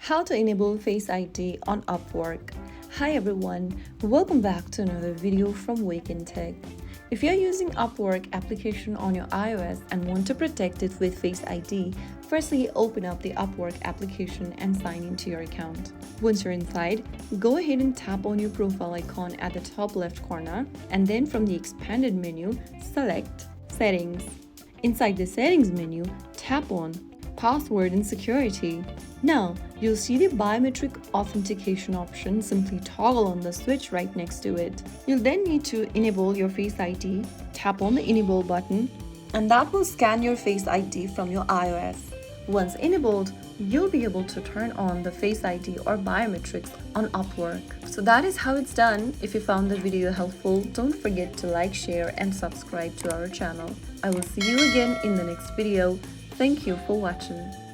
How to enable Face ID on Upwork. Hi everyone, welcome back to another video from Wake&Tech. If you're using Upwork application on your iOS and want to protect it with Face ID, firstly open up the Upwork application and sign into your account. Once you're inside, go ahead and tap on your profile icon at the top left corner, and then from the expanded menu, select Settings. Inside the Settings menu, tap on Password and Security. Now, you'll see the biometric authentication option. Simply toggle on the switch right next to it. You'll then need to enable your Face ID. Tap on the Enable button, and that will scan your Face ID from your iOS. Once enabled, you'll be able to turn on the Face ID or biometrics on Upwork. So that is how it's done. If you found the video helpful, don't forget to like, share, and subscribe to our channel. I will see you again in the next video. Thank you for watching.